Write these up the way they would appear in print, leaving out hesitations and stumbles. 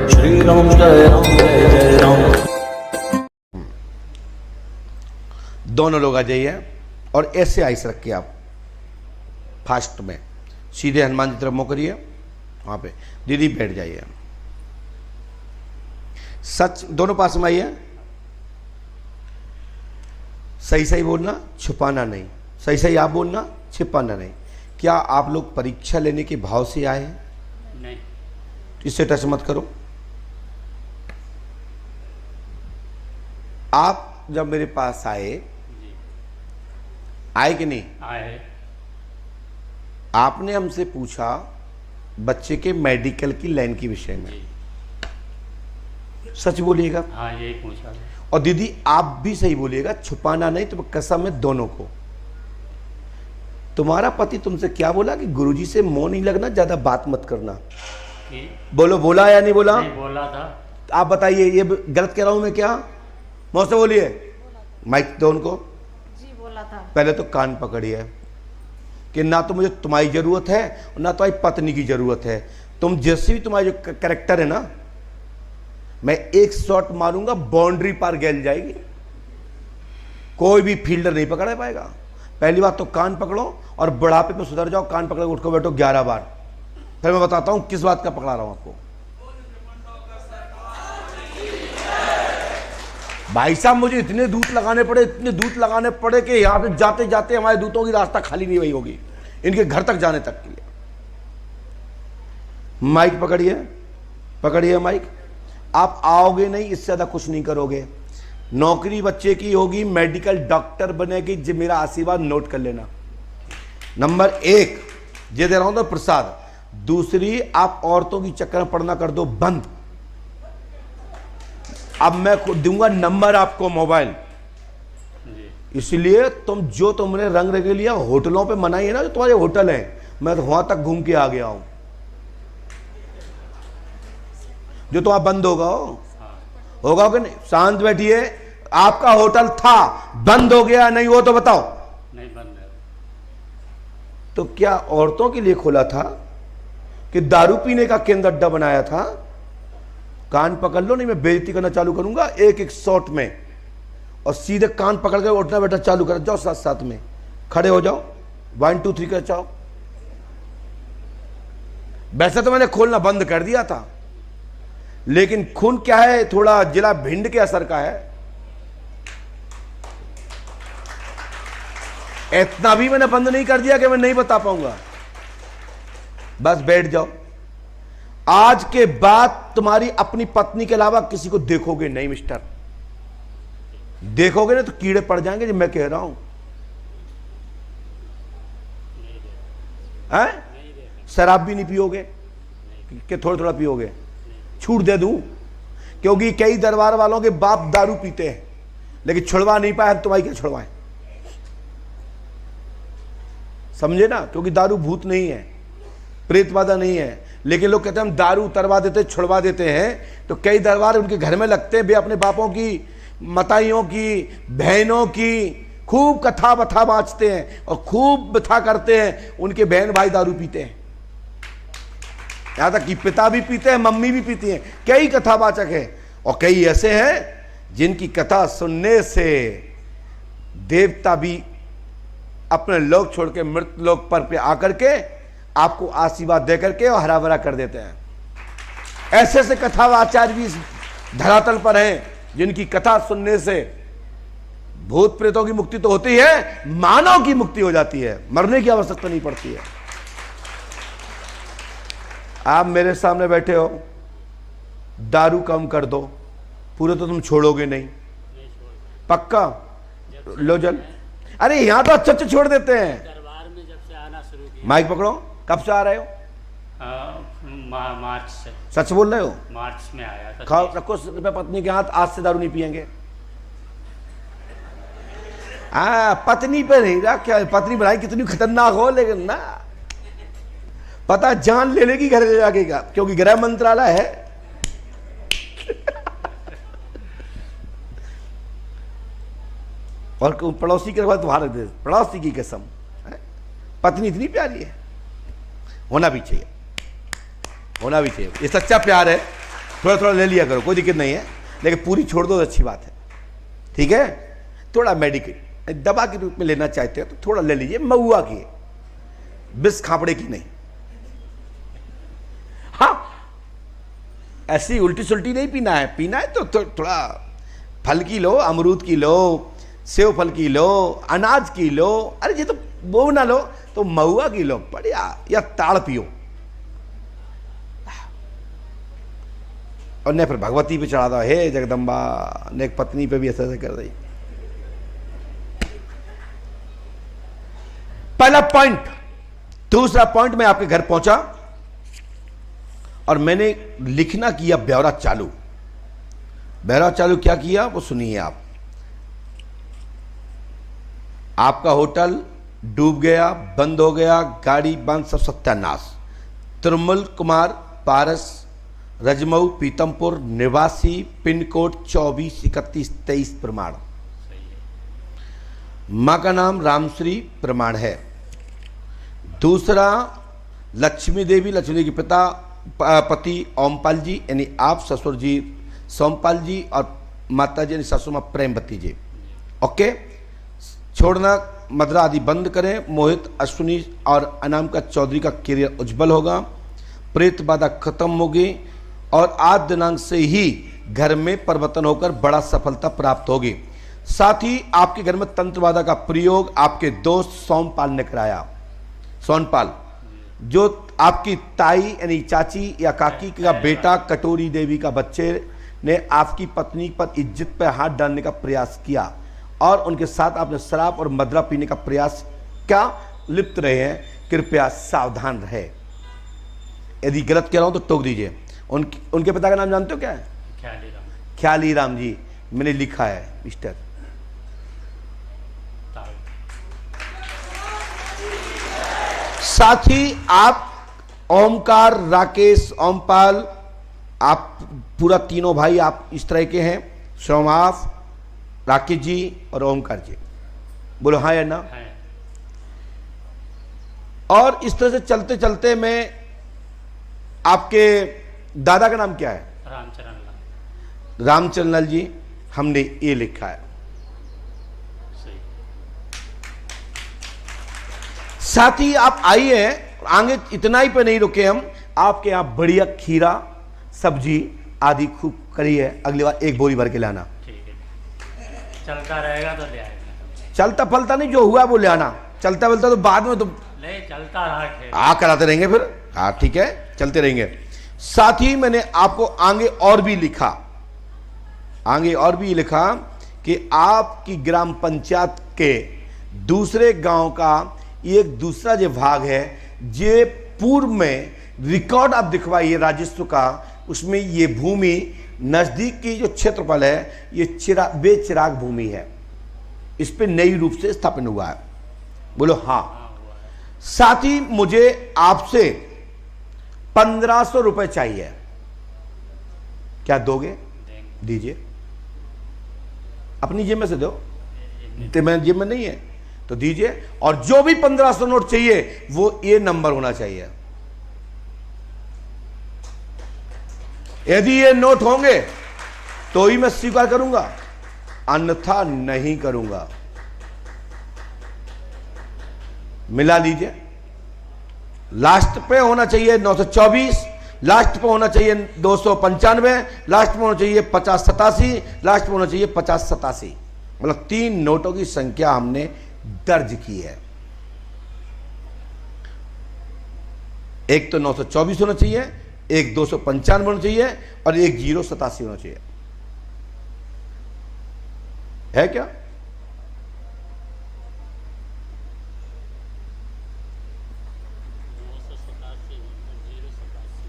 श्री राम जय राम। दोनों लोग आ जाइए और ऐसे आइस रखिए आप फास्ट में, सीधे हनुमान जी तरफ मुँह करिए, वहाँ पे दीदी बैठ जाइए। सच दोनों पास में आइए, सही सही बोलना, छुपाना नहीं, सही सही आप बोलना, छिपाना नहीं। क्या आप लोग परीक्षा लेने के भाव से आए हैं? नहीं। इससे टच मत करो। आप जब मेरे पास आए कि नहीं आए। आपने हमसे पूछा बच्चे के मेडिकल की लाइन के विषय में, सच बोलिएगा। हाँ यही पूछा। और दीदी आप भी सही बोलिएगा, छुपाना नहीं। तो कसम है दोनों को। तुम्हारा पति तुमसे क्या बोला कि गुरुजी से मोह नहीं लगना, ज्यादा बात मत करना। बोलो, बोला या नहीं बोला? नहीं बोला था। आप बताइए, ये गलत कह रहा हूं मैं क्या? मौसे बोलिए, माइक दो उनको। जी बोला था। पहले तो कान पकड़िए कि ना तो मुझे तुम्हारी जरूरत है और ना तुम्हारी पत्नी की जरूरत है। तुम जैसे भी तुम्हारा जो कैरेक्टर है ना, मैं एक शॉट मारूंगा, बाउंड्री पार गैल जाएगी, कोई भी फील्डर नहीं पकड़ पाएगा। पहली बात तो कान पकड़ो और बुढ़ापे पे सुधर जाओ। कान पकड़ उठ को बैठो 11 बार, फिर मैं बताता हूं किस बात का पकड़ा रहा हूं आपको। भाई साहब मुझे इतने दूत लगाने पड़े कि यहां पे जाते जाते हमारे दूतों की रास्ता खाली नहीं हुई होगी इनके घर तक जाने तक के लिए। माइक पकड़िए माइक। आप आओगे नहीं, इससे ज्यादा कुछ नहीं करोगे। नौकरी बच्चे की होगी, मेडिकल डॉक्टर बनेगी, जो मेरा आशीर्वाद नोट कर लेना। नंबर 1 ये दे रहा हूं तो प्रसाद। दूसरी, आप औरतों की चक्कर में पड़ना कर दो बंद। अब मैं दूंगा नंबर आपको मोबाइल, इसलिए तुमने रंग रंग लिया होटलों पे मनाई है ना, जो तुम्हारे होटल हैं, मैं तो वहां तक घूम के आ गया हूं। जो तुम्हारा बंद होगा कि नहीं? शांत बैठिए। आपका होटल था, बंद हो गया नहीं, वो तो बताओ। नहीं बंद है। तो क्या औरतों के लिए खोला था कि दारू पीने का केंद्र अड्डा बनाया था? कान पकड़ लो, नहीं मैं बेइज्जती करना चालू करूंगा एक एक शॉट में। और सीधे कान पकड़ कर उठना बैठा चालू कर जाओ। साथ साथ में खड़े हो जाओ, 1 2 3 कर जाओ। वैसे तो मैंने खोलना बंद कर दिया था, लेकिन खून क्या है, थोड़ा जिला भिंड के असर का है। इतना भी मैंने बंद नहीं कर दिया कि मैं नहीं बता पाऊंगा। बस बैठ जाओ। आज के बाद तुम्हारी अपनी पत्नी के अलावा किसी को देखोगे नहीं मिस्टर। देखोगे ना तो कीड़े पड़ जाएंगे, जो मैं कह रहा हूं। शराब भी नहीं पियोगे कि थोड़ा थोड़ा पियोगे? छूट दे दूं, क्योंकि कई दरबार वालों के बाप दारू पीते हैं लेकिन छुड़वा नहीं पाए। तुम्हारी क्या छुड़वाएं? समझे ना? क्योंकि दारू भूत नहीं है, प्रेतवादा नहीं है। लेकिन लोग कहते हैं हम दारू उतरवा देते, छुड़वा देते हैं। तो कई दरबार उनके घर में लगते हैं, वे अपने बापों की, मताइयों की, बहनों की खूब कथा बथा बाँचते हैं और खूब बथा करते हैं। उनके बहन भाई दारू पीते हैं, यहां तक कि पिता भी पीते हैं, मम्मी भी पीती हैं। कई कथावाचक हैं और कई ऐसे हैं जिनकी कथा सुनने से देवता भी अपने लोक छोड़ के मृत लोक पर पे आकर के आपको आशीर्वाद दे करके और हरा भरा कर देते हैं। ऐसे ऐसे कथावाचार्य भी इस धरातल पर हैं जिनकी कथा सुनने से भूत प्रेतों की मुक्ति तो होती है, मानव की मुक्ति हो जाती है, मरने की आवश्यकता नहीं पड़ती है। आप मेरे सामने बैठे हो, दारू कम कर दो, पूरे तो तुम छोड़ोगे नहीं, पक्का? लो जल। अरे यहां तो अच्छे अच्छे छोड़ देते हैं। दरबार में जब से आना शुरू किया। माइक पकड़ो। कब से आ रहे हो? मार्च से। सच बोल रहे हो? मार्च में आया था। खाओ, रखो पत्नी के हाथ, आज से दारू नहीं पियेंगे। पत्नी पे नहीं रहा, क्या पत्नी बनाई कितनी खतरनाक हो, लेकिन ना पता जान ले लेगी घर ले जाके का, क्योंकि गृह मंत्रालय है। और पड़ोसी के बाद तुम्हारे देश, पड़ोसी की कसम, पत्नी इतनी प्यारी है, होना भी चाहिए, होना भी चाहिए। ये सच्चा प्यार है। थोड़ा थोड़ा ले लिया करो, कोई दिक्कत नहीं है, लेकिन पूरी छोड़ दो तो अच्छी बात है, ठीक है। थोड़ा मेडिकेट दवा के रूप में लेना चाहते हो तो थोड़ा ले लीजिए, महुआ की, बिस खापड़े की नहीं। हाँ, ऐसी उल्टी सुल्टी नहीं पीना है, पीना है तो थोड़ा फल की लो, अमरूद की लो, सेव फल की लो, अनाज की लो, अरे ये तो वो ना लो तो महुआ की लो, बढ़िया, या ताड़ पियो, और ने फिर भगवती पे चढ़ा दो, हे जगदम्बा, ने एक पत्नी पे भी ऐसा कर दी। पहला पॉइंट। दूसरा पॉइंट, मैं आपके घर पहुंचा और मैंने लिखना किया ब्यौरा चालू। ब्यौरा चालू क्या किया वो सुनिए आप। आपका होटल डूब गया, बंद हो गया, गाड़ी बंद, सब सत्यानाश। तिरुमल कुमार पारस, रजमऊ, पीतमपुर निवासी, पिन कोड 243123 प्रमाण। मां का नाम रामश्री प्रमाण है। दूसरा, लक्ष्मी देवी, लक्ष्मी देवी के पिता पति ओमपाल जी यानी आप, ससुर जी सोमपाल जी, और माता जी यानी ससुर मां प्रेमवती जी। ओके, छोड़ना मदरा आदि बंद करें। मोहित, अश्विनी और अनाम का चौधरी का करियर उज्जवल होगा, प्रेत बाधा खत्म होगी और आज दिनांक से ही घर में परिवर्तन होकर बड़ा सफलता प्राप्त होगी। साथ ही आपके घर में तंत्र बाधा का प्रयोग आपके दोस्त सोमपाल ने कराया। सोनपाल जो आपकी ताई यानी चाची या काकी का बेटा कटोरी देवी का बच्चे ने आपकी पत्नी पर इज्जत पर हाथ डालने का प्रयास किया और उनके साथ आपने शराब और मदरा पीने का प्रयास क्या लिप्त रहे हैं, कृपया सावधान रहे। यदि गलत कह रहा हूं तो टोक दीजिए। उनके पिता का नाम जानते हो क्या है? ख्याली राम जी। मैंने लिखा है मिस्टर। साथ ही आप ओमकार, राकेश, ओमपाल, आप पूरा तीनों भाई आप इस तरह के हैं, सोमाफ, राकेश जी और ओमकार जी। बोलो हाँ या ना? और इस तरह से चलते चलते मैं, आपके दादा का नाम क्या है? रामचरण लाल जी। हमने ये लिखा है। साथ ही आप आइए, आगे इतना ही पे नहीं रुके हम, आपके यहाँ बढ़िया खीरा सब्जी आदि खूब करिए। अगली बार एक बोरी भर के लाना। ठीक है, चलता रहेगा तो ले आएगा। चलता फलता नहीं, जो हुआ वो ले आना। चलता फलता तो बाद में तो ले चलता रहा कराते रहेंगे फिर। हाँ ठीक है, चलते रहेंगे। साथ ही मैंने आपको आगे और भी लिखा, आगे और भी लिखा कि आपकी ग्राम पंचायत के दूसरे गांव का एक दूसरा जो भाग है, जे पूर्व में रिकॉर्ड आप दिखवाइए राजस्व का, उसमें ये भूमि नजदीक की जो क्षेत्रफल है ये बेचिराग भूमि है, इस पे नई रूप से स्थापन हुआ है। बोलो हाँ। साथ ही मुझे आपसे 1500 रुपए चाहिए, क्या दोगे? दीजिए, अपनी जेब में से दो, मेरी जेब में नहीं है तो दीजिए। और जो भी 1500 नोट चाहिए वो ये नंबर होना चाहिए। यदि ये नोट होंगे तो ही मैं स्वीकार करूंगा, अन्यथा नहीं करूंगा। मिला लीजिए। लास्ट पे होना चाहिए 924, लास्ट पे होना चाहिए 295, लास्ट में होना चाहिए 5087, लास्ट में होना चाहिए 5087। मतलब 3 नोटों की संख्या हमने दर्ज की है। एक तो 924 होना चाहिए, एक 295 होना चाहिए और एक 087 होना चाहिए। है क्या?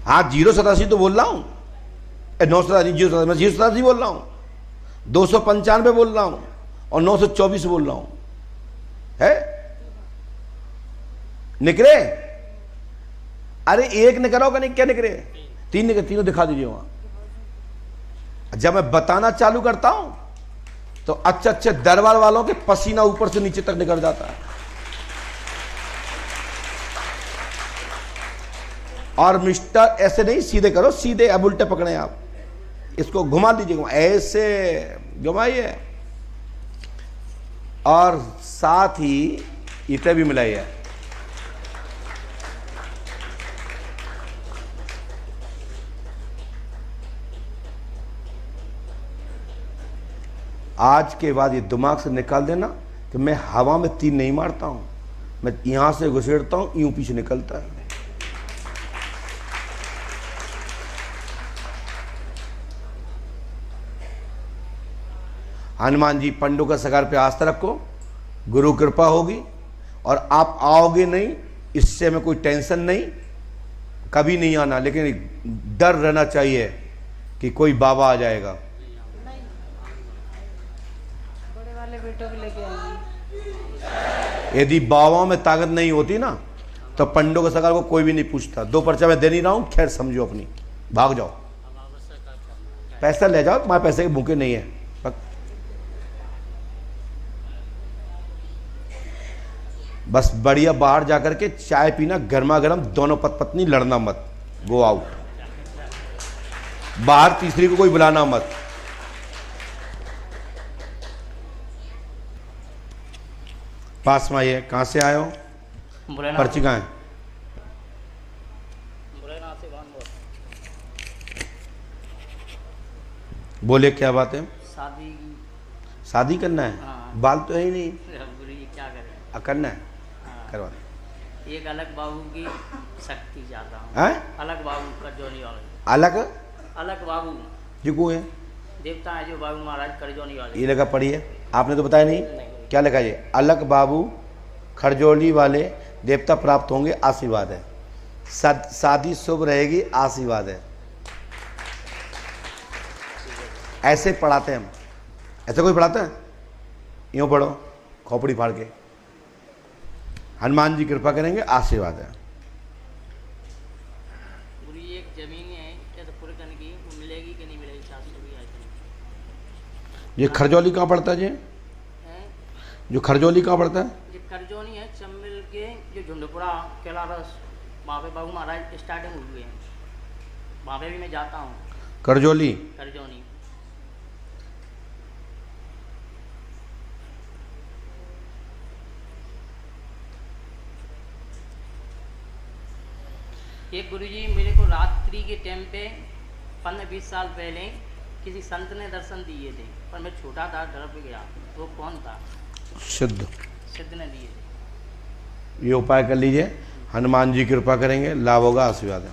हाँ 087 तो बोल रहा हूं, 987 मैं 087 बोल रहा हूं, 295 बोल रहा हूं और 924 बोल रहा हूं। है निकले? अरे एक निकला होगा नहीं, क्या निकले? 3 निकले, तीनों दिखा दीजिए वहां। जब मैं बताना चालू करता हूं तो अच्छे अच्छे दरबार वालों के पसीना ऊपर से नीचे तक निकल जाता है। और मिस्टर ऐसे नहीं, सीधे करो, सीधे अब उल्टे पकड़े आप। इसको घुमा दीजिए, ऐसे घुमाइए, और साथ ही ईंटें भी मिलाइए। आज के बाद ये दिमाग से निकाल देना कि मैं हवा में तीर नहीं मारता हूं, मैं यहां से घुसेड़ता हूं, यूं पीछे निकलता है। हनुमान जी पंडों का सगार पे आस्था रखो, गुरु कृपा होगी और आप आओगे नहीं, इससे हमें कोई टेंशन नहीं, कभी नहीं आना, लेकिन डर रहना चाहिए कि कोई बाबा आ जाएगा। बड़े वाले बेटों को लेके आएंगे। यदि बाबाओं में ताकत नहीं होती ना तो पंडों का सगार को कोई भी नहीं पूछता। 2 पर्चा मैं दे नहीं रहा हूं, खैर समझो अपनी, भाग जाओ, पैसा ले जाओ, तुम्हारे पैसे के भूखे नहीं है। बस बढ़िया बाहर जाकर के चाय पीना, गर्मा गर्म, दोनों पत्नी लड़ना मत, गो आउट, बाहर तीसरी को कोई बुलाना मत। पास में आइए, कहां से आए हो? पर्ची कहां है? बोले क्या बात है? शादी करना है? हाँ। बाल तो है ही नहीं, क्या करें, करना है, करवा दे। एक अलग बाबू की शक्ति चाहता हूँ। हैं? अलग बाबू करजोनी वाले, अलग बाबू जी को है? देवता है जो बाबू महाराज करजोनी वाले। ये लगा पढ़िए, आपने तो बताया नहीं, क्या लिखा है? अलग बाबू खरजोली वाले देवता प्राप्त होंगे, आशीर्वाद है, शादी शुभ रहेगी, आशीर्वाद है। ऐसे पढ़ाते हैं हम, ऐसे कोई पढ़ाता है? यूँ पढ़ो, खोपड़ी फाड़ के, हनुमान जी कृपा करेंगे, आशीर्वाद है। पूरी एक जमीन है कैसे पूरे करने की, वो मिलेगी कि नहीं मिलेगी? 700 भी आए। ये खरजौली कहाँ पड़ता है जी? जो खरजौली कहाँ पड़ता है? ये करजोनी है, चम्बिल के जो झुंडपुरा कैलारस, वहाँ पे बाबू महाराज स्टार्टिंग हुई है, वहाँ पे भी मैं जाता हूँ। करजौली, करजोनी एक गुरुजी मेरे को रात्रि के टाइम पे 15-20 साल पहले किसी संत ने दर्शन दिए थे, पर मैं छोटा था, डर पे गया। वो कौन था? सिद्ध ने दिए थे। ये उपाय कर लीजिए, हनुमान जी कृपा करेंगे, लाभ होगा, आशीर्वाद है।